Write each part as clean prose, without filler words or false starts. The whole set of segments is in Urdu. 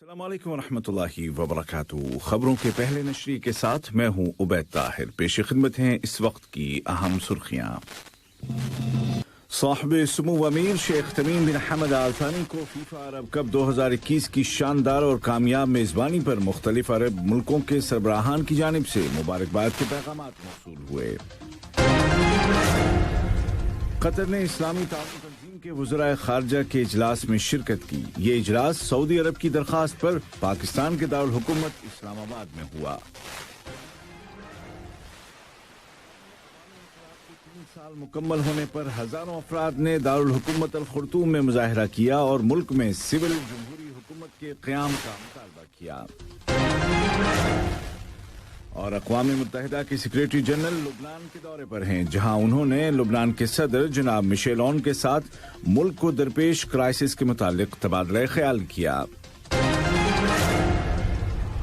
السلام علیکم ورحمۃ اللہ وبرکاتہ۔ خبروں کے پہلے نشریے کے ساتھ میں ہوں عبید طاہر۔ پیش خدمت ہیں اس وقت کی اہم سرخیاں۔ صاحب سمو امیر شیخ تمیم بن حمد آل ثانی کو فیفا عرب کپ 2021 کی شاندار اور کامیاب میزبانی پر مختلف عرب ملکوں کے سربراہان کی جانب سے مبارکباد کے پیغامات موصول ہوئے۔ قطر نے اسلامی تعاون تنظیم کے وزرائے خارجہ کے اجلاس میں شرکت کی۔ یہ اجلاس سعودی عرب کی درخواست پر پاکستان کے دارالحکومت اسلام آباد میں ہوا۔ 3 سال مکمل ہونے پر ہزاروں افراد نے دارالحکومت الخرطوم میں مظاہرہ کیا اور ملک میں سول جمہوری حکومت کے قیام کا مطالبہ کیا۔ اور اقوام متحدہ کے سیکریٹری جنرل لبنان کے دورے پر ہیں، جہاں انہوں نے لبنان کے صدر جناب میشیل عون کے ساتھ ملک کو درپیش کرائسس کے متعلق تبادلہ خیال کیا۔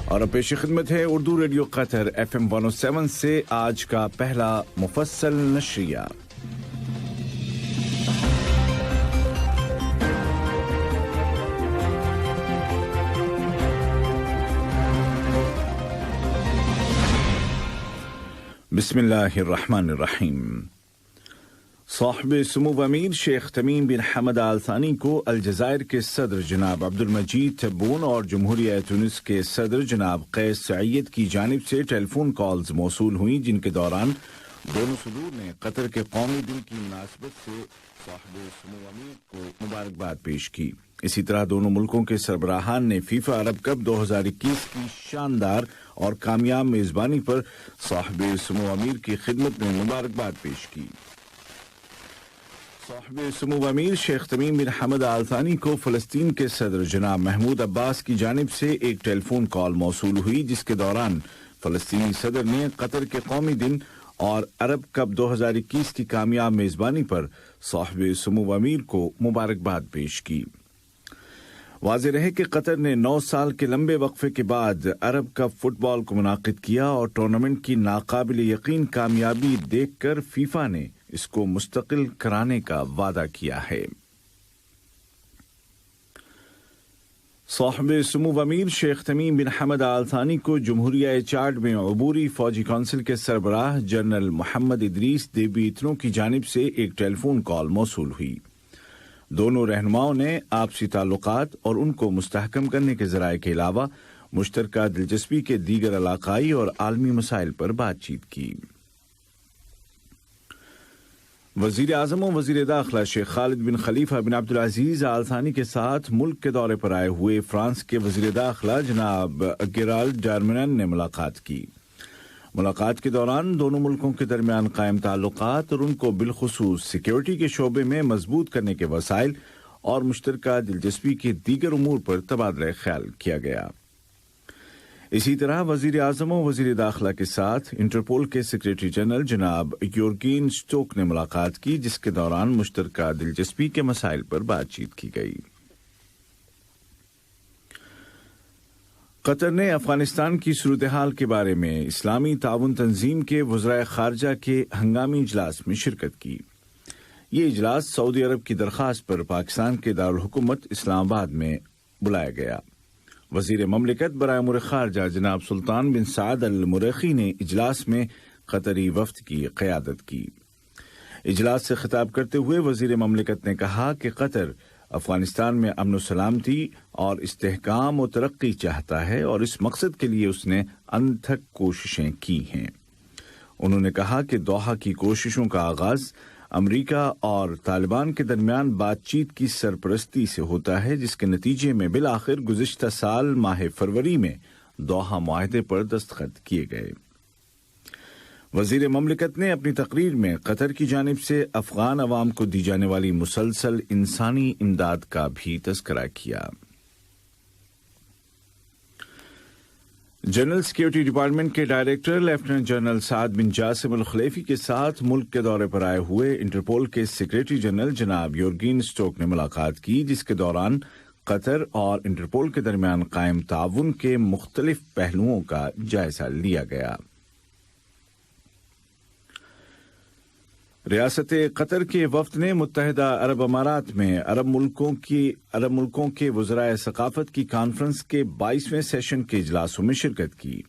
اور اب پیش خدمت ہے اردو ریڈیو قطر FM 107 سے آج کا پہلا مفصل نشریہ۔ بسم اللہ الرحمن الرحیم۔ صاحب سمو امیر شیخ تمیم بن حمد آل ثانی کو الجزائر کے صدر جناب عبد المجید تبون اور جمہوریہ تونس کے صدر جناب قیس سعید کی جانب سے ٹیلی فون کالز موصول ہوئیں، جن کے دوران دونوں صدور نے قطر کے قومی دن کی مناسبت سے صاحب سمو امیر کو مبارکباد پیش کی۔ اسی طرح دونوں ملکوں کے سربراہان نے فیفا عرب کپ 2021 کی شاندار اور کامیاب میزبانی پر صاحب سمو امیر کی خدمت میں مبارکباد پیش کی۔ صاحب سمو امیر شیخ تمیم بن حمد آل ثانی کو فلسطین کے صدر جناب محمود عباس کی جانب سے ایک ٹیلی فون کال موصول ہوئی، جس کے دوران فلسطینی صدر نے قطر کے قومی دن اور عرب کپ 2021 کی کامیاب میزبانی پر صاحب سمو امیر کو مبارکباد پیش کی۔ واضح رہے کہ قطر نے 9 سال کے لمبے وقفے کے بعد عرب کپ فٹ بال کو منعقد کیا اور ٹورنامنٹ کی ناقابل یقین کامیابی دیکھ کر فیفا نے اس کو مستقل کرانے کا وعدہ کیا ہے۔ صاحب سمو امیر شیخ تمیم بن حمد آل ثانی کو جمہوریہ چاڈ میں عبوری فوجی کونسل کے سربراہ جنرل محمد ادریس دیبی اتنو کی جانب سے ایک ٹیلی فون کال موصول ہوئی۔ دونوں رہنماؤں نے آپسی تعلقات اور ان کو مستحکم کرنے کے ذرائع کے علاوہ مشترکہ دلچسپی کے دیگر علاقائی اور عالمی مسائل پر بات چیت کی۔ وزیر اعظم و وزیر داخلہ شیخ خالد بن خلیفہ بن عبدالعزیز آل ثانی کے ساتھ ملک کے دورے پر آئے ہوئے فرانس کے وزیر داخلہ جناب گیرالڈ ڈارمنن نے ملاقات کی۔ ملاقات کے دوران دونوں ملکوں کے درمیان قائم تعلقات اور ان کو بالخصوص سیکیورٹی کے شعبے میں مضبوط کرنے کے وسائل اور مشترکہ دلچسپی کے دیگر امور پر تبادلہ خیال کیا گیا۔ اسی طرح وزیر اعظم و وزیر داخلہ کے ساتھ انٹرپول کے سیکریٹری جنرل جناب یورگین اسٹوک نے ملاقات کی، جس کے دوران مشترکہ دلچسپی کے مسائل پر بات چیت کی گئی۔ قطر نے افغانستان کی صورتحال کے بارے میں اسلامی تعاون تنظیم کے وزرائے خارجہ کے ہنگامی اجلاس میں شرکت کی۔ یہ اجلاس سعودی عرب کی درخواست پر پاکستان کے دارالحکومت اسلام آباد میں بلایا گیا۔ وزیر مملکت برائے امور خارجہ جناب سلطان بن سعد المریخی نے اجلاس میں قطری وفد کی قیادت کی۔ اجلاس سے خطاب کرتے ہوئے وزیر مملکت نے کہا کہ قطر افغانستان میں امن و سلامتی اور استحکام و ترقی چاہتا ہے اور اس مقصد کے لیے اس نے انتھک کوششیں کی ہیں۔ انہوں نے کہا کہ دوحہ کی کوششوں کا آغاز امریکہ اور طالبان کے درمیان بات چیت کی سرپرستی سے ہوتا ہے، جس کے نتیجے میں بالآخر گزشتہ سال ماہ فروری میں دوحہ معاہدے پر دستخط کیے گئے۔ وزیر مملکت نے اپنی تقریر میں قطر کی جانب سے افغان عوام کو دی جانے والی مسلسل انسانی امداد کا بھی تذکرہ کیا۔ جنرل سیکیورٹی ڈپارٹمنٹ کے ڈائریکٹر لیفٹیننٹ جنرل سعد بن جاسم الخلیفی کے ساتھ ملک کے دورے پر آئے ہوئے انٹرپول کے سیکریٹری جنرل جناب یورگین اسٹوک نے ملاقات کی، جس کے دوران قطر اور انٹرپول کے درمیان قائم تعاون کے مختلف پہلوؤں کا جائزہ لیا گیا۔ ریاست قطر کے وفد نے متحدہ عرب امارات میں عرب ملکوں کے وزرائے ثقافت کی کانفرنس کے 22ویں سیشن کے اجلاسوں میں شرکت کی۔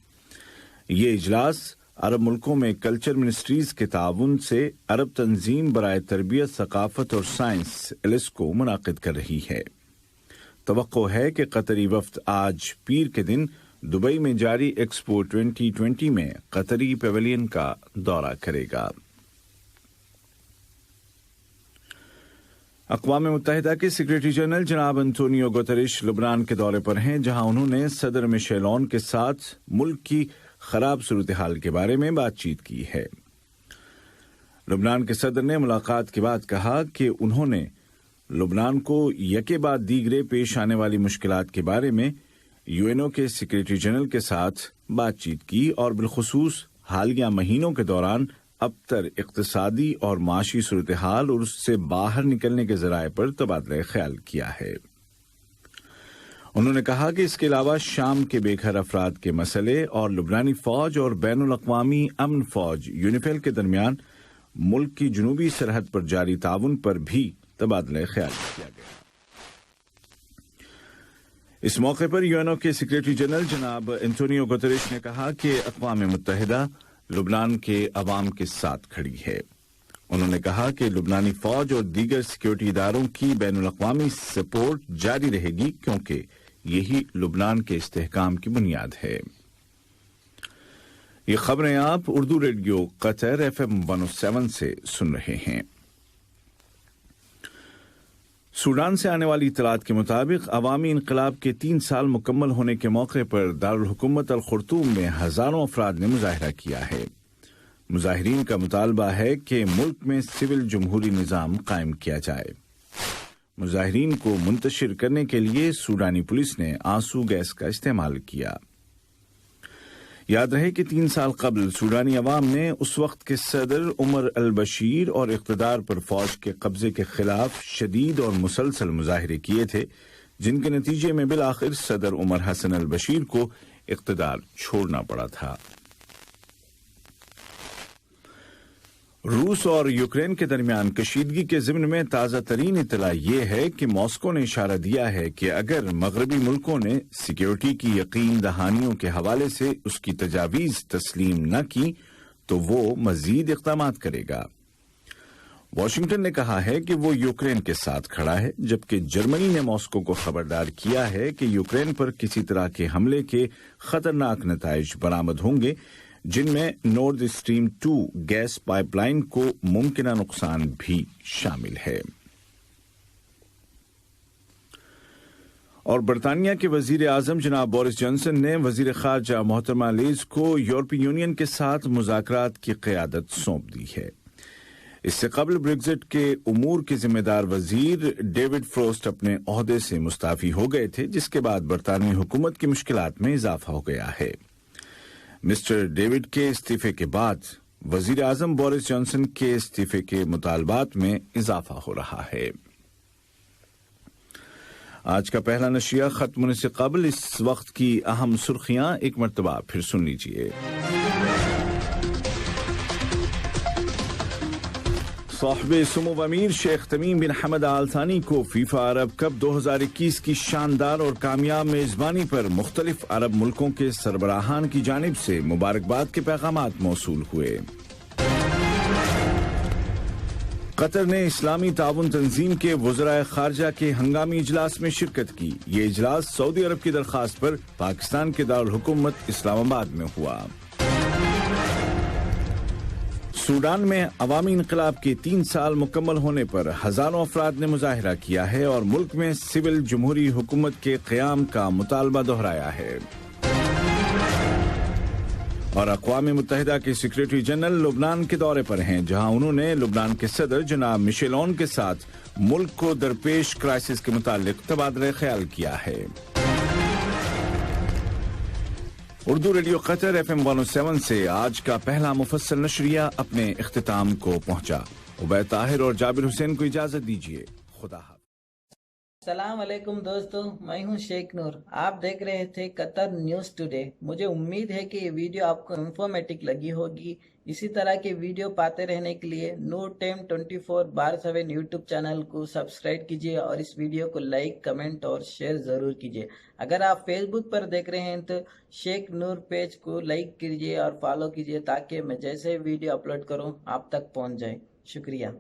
یہ اجلاس عرب ملکوں میں کلچر منسٹریز کے تعاون سے عرب تنظیم برائے تربیت، ثقافت اور سائنس ایلسکو منعقد کر رہی ہے۔ توقع ہے کہ قطری وفد آج پیر کے دن دبئی میں جاری ایکسپو 2020 میں قطری پیویلین کا دورہ کرے گا۔ اقوام متحدہ کے سیکریٹری جنرل جناب انتونیو گوتریش لبنان کے دورے پر ہیں، جہاں انہوں نے صدر میشیل عون کے ساتھ ملک کی خراب صورتحال کے بارے میں بات چیت کی ہے۔ لبنان کے صدر نے ملاقات کے بعد کہا کہ انہوں نے لبنان کو یکے بعد دیگرے پیش آنے والی مشکلات کے بارے میں UNO کے سیکریٹری جنرل کے ساتھ بات چیت کی اور بالخصوص حالیہ مہینوں کے دوران اب تر اقتصادی اور معاشی صورتحال اور اس سے باہر نکلنے کے ذرائع پر تبادلہ خیال کیا ہے۔ انہوں نے کہا کہ اس کے علاوہ شام کے بے گھر افراد کے مسئلے اور لبنانی فوج اور بین الاقوامی امن فوج یونیفیل کے درمیان ملک کی جنوبی سرحد پر جاری تعاون پر بھی تبادلہ خیال کیا گیا۔ اس موقع پر UNO کے سیکریٹری جنرل جناب انتونیو گوتریش نے کہا کہ اقوام متحدہ لبنان کے عوام کے ساتھ کھڑی ہے۔ انہوں نے کہا کہ لبنانی فوج اور دیگر سیکیورٹی اداروں کی بین الاقوامی سپورٹ جاری رہے گی، کیونکہ یہی لبنان کے استحکام کی بنیاد ہے۔ یہ خبریں آپ اردو ریڈیو قطر FM 107 سے سن رہے ہیں۔ سوڈان سے آنے والی اطلاعات کے مطابق عوامی انقلاب کے 3 سال مکمل ہونے کے موقع پر دارالحکومت الخرطوم میں ہزاروں افراد نے مظاہرہ کیا ہے۔ مظاہرین کا مطالبہ ہے کہ ملک میں سول جمہوری نظام قائم کیا جائے۔ مظاہرین کو منتشر کرنے کے لیے سوڈانی پولیس نے آنسو گیس کا استعمال کیا۔ یاد رہے کہ 3 سال قبل سوڈانی عوام نے اس وقت کے صدر عمر البشیر اور اقتدار پر فوج کے قبضے کے خلاف شدید اور مسلسل مظاہرے کیے تھے، جن کے نتیجے میں بالآخر صدر عمر حسن البشیر کو اقتدار چھوڑنا پڑا تھا۔ روس اور یوکرین کے درمیان کشیدگی کے ضمن میں تازہ ترین اطلاع یہ ہے کہ ماسکو نے اشارہ دیا ہے کہ اگر مغربی ملکوں نے سیکیورٹی کی یقین دہانیوں کے حوالے سے اس کی تجاویز تسلیم نہ کی تو وہ مزید اقدامات کرے گا۔ واشنگٹن نے کہا ہے کہ وہ یوکرین کے ساتھ کھڑا ہے، جبکہ جرمنی نے ماسکو کو خبردار کیا ہے کہ یوکرین پر کسی طرح کے حملے کے خطرناک نتائج برآمد ہوں گے، جن میں نورد اسٹریم 2 گیس پائپ لائن کو ممکنہ نقصان بھی شامل ہے۔ اور برطانیہ کے وزیر اعظم جناب بورس جانسن نے وزیر خارجہ محترمہ لیز کو یورپی یونین کے ساتھ مذاکرات کی قیادت سونپ دی ہے۔ اس سے قبل بریگزٹ کے امور کے ذمہ دار وزیر ڈیوڈ فروسٹ اپنے عہدے سے مستعفی ہو گئے تھے، جس کے بعد برطانوی حکومت کی مشکلات میں اضافہ ہو گیا ہے۔ مسٹر ڈیوڈ کے استعفے کے بعد وزیر اعظم بورس جانسن کے استعفے کے مطالبات میں اضافہ ہو رہا ہے۔ آج کا پہلا نشریہ ختم ہونے سے قبل اس وقت کی اہم سرخیاں ایک مرتبہ پھر سن لیجیے۔ صاحب سمو امیر شیخ تمیم بن حمد آل ثانی کو فیفا عرب کپ 2021 کی شاندار اور کامیاب میزبانی پر مختلف عرب ملکوں کے سربراہان کی جانب سے مبارکباد کے پیغامات موصول ہوئے۔ قطر نے اسلامی تعاون تنظیم کے وزرائے خارجہ کے ہنگامی اجلاس میں شرکت کی۔ یہ اجلاس سعودی عرب کی درخواست پر پاکستان کے دارالحکومت اسلام آباد میں ہوا۔ سوڈان میں عوامی انقلاب کے 3 سال مکمل ہونے پر ہزاروں افراد نے مظاہرہ کیا ہے اور ملک میں سول جمہوری حکومت کے قیام کا مطالبہ دہرایا ہے۔ اور اقوام متحدہ کے سیکریٹری جنرل لبنان کے دورے پر ہیں، جہاں انہوں نے لبنان کے صدر جناب میشیل عون کے ساتھ ملک کو درپیش کرائسس کے متعلق تبادلہ خیال کیا ہے۔ اردو ریڈیو قطر FM 107 سے آج کا پہلا مفصل نشریہ اپنے اختتام کو پہنچا۔ عبید طاہر اور جابر حسین کو اجازت دیجیے۔ خدا حافظ۔ السلام علیکم دوستو، میں ہوں شیخ نور. آپ دیکھ رہے تھے قطر نیوز ٹوڈے. مجھے امید ہے کہ یہ ویڈیو آپ کو انفارمیٹک لگی ہوگی. اسی طرح کے ویڈیو پاتے رہنے کے لیے نور ٹائم 24/7 یوٹیوب چینل کو سبسکرائب کیجیے اور اس ویڈیو کو لائک، کمنٹ اور شیئر ضرور کیجیے. اگر آپ فیس بک پر دیکھ رہے ہیں تو شیخ نور پیج کو لائک کیجیے اور فالو کیجیے تاکہ میں جیسے ویڈیو اپلوڈ کروں آپ تک پہنچ جائے. شکریہ.